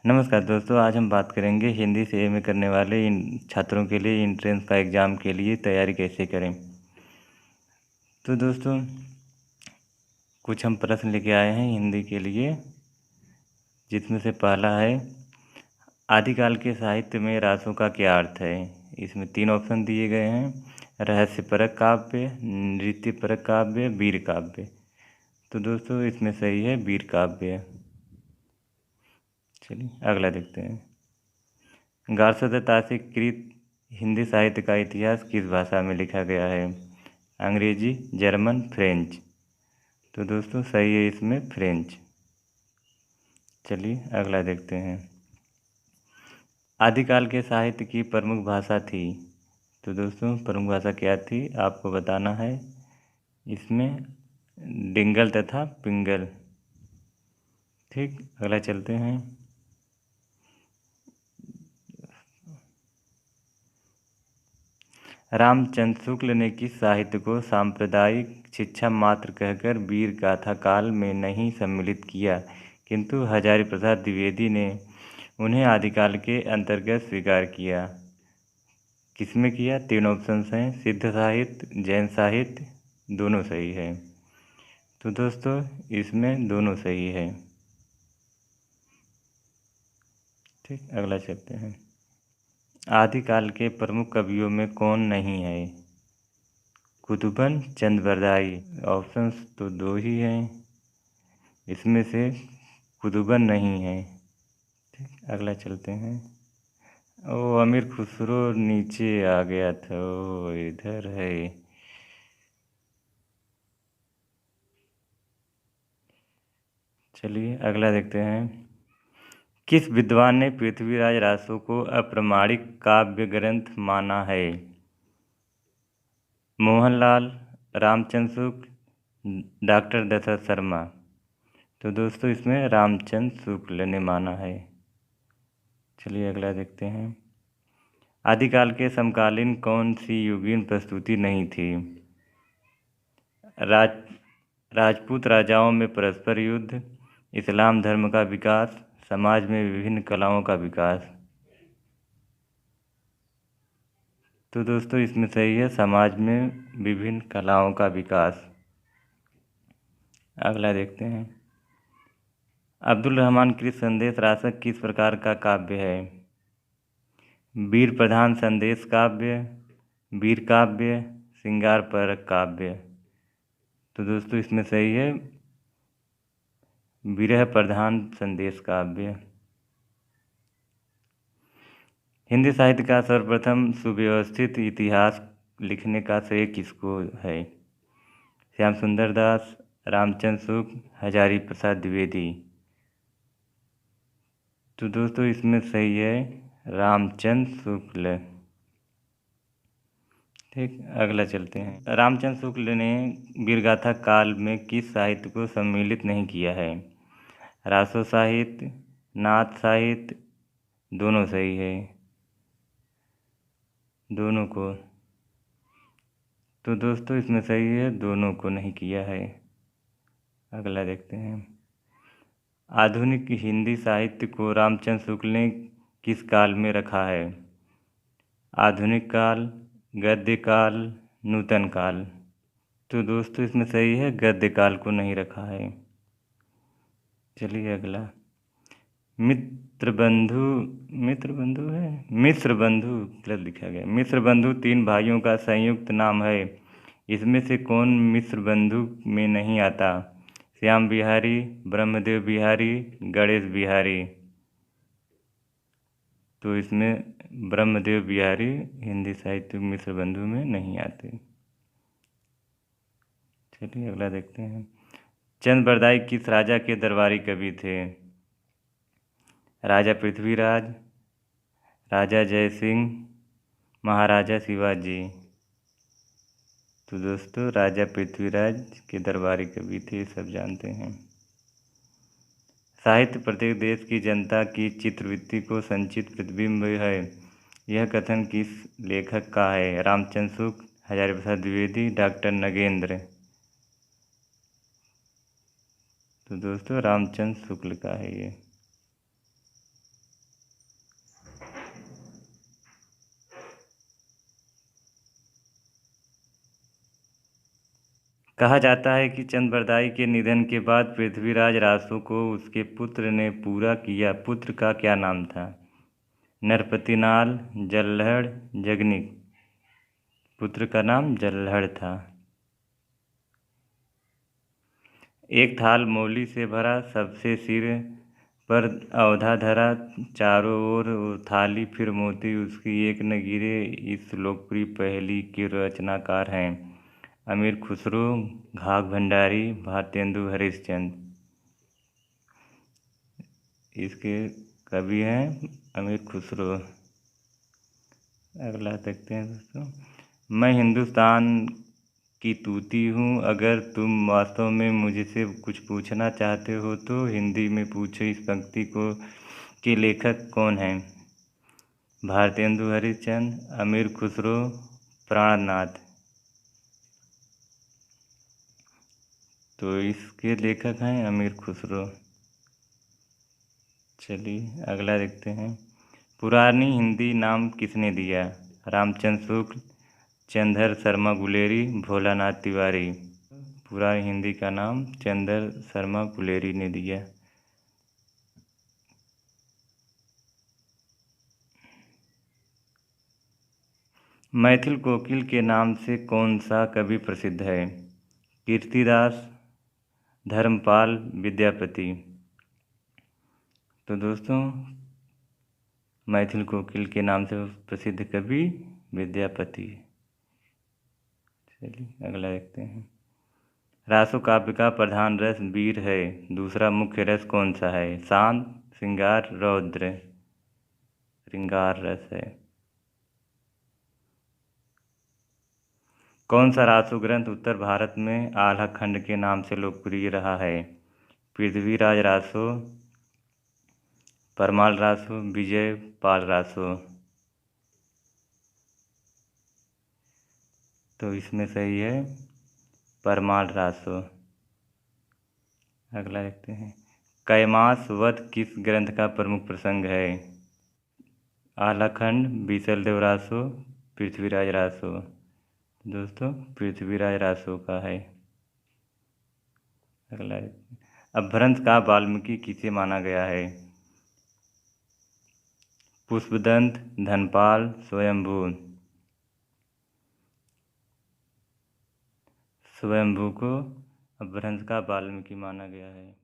नमस्कार दोस्तों, आज हम बात करेंगे हिंदी से एमए करने वाले इन छात्रों के लिए एंट्रेंस का एग्ज़ाम के लिए तैयारी कैसे करें। तो दोस्तों, कुछ हम प्रश्न लेके आए हैं हिंदी के लिए, जिसमें से पहला है, आदिकाल के साहित्य में रासों का क्या अर्थ है। इसमें 3 ऑप्शन दिए गए हैं, रहस्यपरक काव्य, नृत्यपरक काव्य, वीर काव्य। तो दोस्तों, इसमें सही है वीर काव्य। चलिए अगला देखते हैं। गार्सो दत्ता से कृत हिंदी साहित्य का इतिहास किस भाषा में लिखा गया है। अंग्रेजी, जर्मन, फ्रेंच। तो दोस्तों सही है इसमें फ्रेंच। चलिए अगला देखते हैं। आदिकाल के साहित्य की प्रमुख भाषा थी। तो दोस्तों प्रमुख भाषा क्या थी आपको बताना है। इसमें डिंगल तथा पिंगल। ठीक, अगला चलते हैं। रामचंद्र शुक्ल ने किस साहित्य को सांप्रदायिक शिक्षा मात्र कहकर वीर गाथा काल में नहीं सम्मिलित किया, किंतु हजारी प्रसाद द्विवेदी ने उन्हें आदिकाल के अंतर्गत स्वीकार किया। किसमें किया? 3 ऑप्शंस हैं, सिद्ध साहित्य, जैन साहित्य। दोनों सही है। तो दोस्तों इसमें दोनों सही है। ठीक, अगला चलते हैं। आदिकाल के प्रमुख कवियों में कौन नहीं है? कुतुबन, चंद बरदाई। ऑप्शंस तो 2 ही हैं, इसमें से कुतुबन नहीं है। ठीक, अगला चलते हैं। ओ अमीर खुसरो नीचे आ गया था, ओ इधर है। चलिए अगला देखते हैं। किस विद्वान ने पृथ्वीराज रासो को अप्रमाणिक काव्य ग्रंथ माना है? मोहनलाल, रामचंद्र शुक्ल, डॉक्टर दशरथ शर्मा। तो दोस्तों इसमें रामचंद्र शुक्ल ने माना है। चलिए अगला देखते हैं। आदिकाल के समकालीन कौन सी युगीन प्रस्तुति नहीं थी? राजपूत राजाओं में परस्पर युद्ध, इस्लाम धर्म का विकास, समाज में विभिन्न कलाओं का विकास। तो दोस्तों इसमें सही है समाज में विभिन्न कलाओं का विकास। अगला देखते हैं। अब्दुल रहमान कृत संदेश रासक किस प्रकार का काव्य है? वीर प्रधान संदेश काव्य, वीर काव्य, श्रृंगार परक काव्य। तो दोस्तों इसमें सही है विरह प्रधान संदेश काव्य। हिंदी साहित्य का सर्वप्रथम सुव्यवस्थित इतिहास लिखने का श्रेय किसको है? श्याम सुंदर दास, रामचंद्र शुक्ल, हजारी प्रसाद द्विवेदी। तो दोस्तों इसमें सही है रामचंद्र शुक्ल। ठीक, अगला चलते हैं। रामचंद्र शुक्ल ने वीरगाथा काल में किस साहित्य को सम्मिलित नहीं किया है? रासो साहित्य, नाथ साहित्य। दोनों सही है, दोनों को। तो दोस्तों इसमें सही है दोनों को नहीं किया है। अगला देखते हैं। आधुनिक हिंदी साहित्य को रामचंद्र शुक्ल ने किस काल में रखा है? आधुनिक काल, गद्य काल, नूतन काल। तो दोस्तों इसमें सही है गद्य काल को नहीं रखा है। चलिए अगला। मित्र बंधु है, मिश्र बंधु गलत लिखा गया। मिश्र बंधु 3 भाइयों का संयुक्त नाम है। इसमें से कौन मिश्र बंधु में नहीं आता? श्याम बिहारी, ब्रह्मदेव बिहारी, गणेश बिहारी। तो इसमें ब्रह्मदेव बिहारी हिंदी साहित्य मिश्र बंधु में नहीं आते। चलिए अगला देखते हैं। चंद बरदाई किस राजा के दरबारी कवि थे? राजा पृथ्वीराज, राजा जय सिंह, महाराजा शिवाजी। तो दोस्तों राजा पृथ्वीराज के दरबारी कवि थे, सब जानते हैं। साहित्य प्रत्येक देश की जनता की चित्रवृत्ति को संचित प्रतिबिंब है, यह कथन किस लेखक का है? रामचंद्र शुक्ल, हजारी प्रसाद द्विवेदी, डॉक्टर नगेंद्र। तो दोस्तों रामचंद्र शुक्ल का है ये। कहा जाता है कि चंद्रबरदाई के निधन के बाद पृथ्वीराज रासो को उसके पुत्र ने पूरा किया। पुत्र का क्या नाम था? नरपतिनाल, जल्लहड़, जगनिक। पुत्र का नाम जल्लहड़ था। एक थाल मौली से भरा, सबसे सिर पर औधा धरा, चारों ओर थाली फिर मोती उसकी एक न गिरे। इस लोकप्रिय पहेली के रचनाकार हैं अमीर खुसरो, घाघ भंडारी, भारतेंदु हरिश्चंद्र। इसके कवि हैं अमीर खुसरो। अगला देखते हैं दोस्तों। मैं हिंदुस्तान की तूती हूँ, अगर तुम वास्तव में मुझसे कुछ पूछना चाहते हो तो हिंदी में पूछो। इस पंक्ति को के लेखक कौन हैं? भारतेंदु हरिश्चंद्र, अमीर खुसरो, प्राणनाथ। तो इसके लेखक हैं अमीर खुसरो। चलिए अगला देखते हैं। पुरानी हिंदी नाम किसने दिया? रामचंद्र शुक्ल, चंदर शर्मा गुलेरी, भोलानाथ तिवारी। पुरानी हिंदी का नाम चंदर शर्मा गुलेरी ने दिया। मैथिल कोकिल के नाम से कौन सा कवि प्रसिद्ध है? कीर्तिदास, धर्मपाल, विद्यापति। तो दोस्तों मैथिल कोकिल के नाम से प्रसिद्ध कवि विद्यापति। चलिए अगला देखते हैं। रासो काव्य का प्रधान रस वीर है, दूसरा मुख्य रस कौन सा है? शांत, श्रृंगार, रौद्र। श्रृंगार रस है। कौन सा रासो ग्रंथ उत्तर भारत में आल्हा खंड के नाम से लोकप्रिय रहा है? पृथ्वीराज रासो, परमाल रासो, विजय पाल रासो। तो इसमें सही है परमाल रासो। अगला देखते हैं। कैमास वध किस ग्रंथ का प्रमुख प्रसंग है? आल्हा खंड, बीसल देव रासो, पृथ्वीराज रासो। दोस्तों पृथ्वीराज रासो का है। अगला अपभ्रंश का वाल्मीकि किसे माना गया है? पुष्पदंत, धनपाल, स्वयंभू। स्वयंभू को अपभ्रंश का वाल्मीकि माना गया है।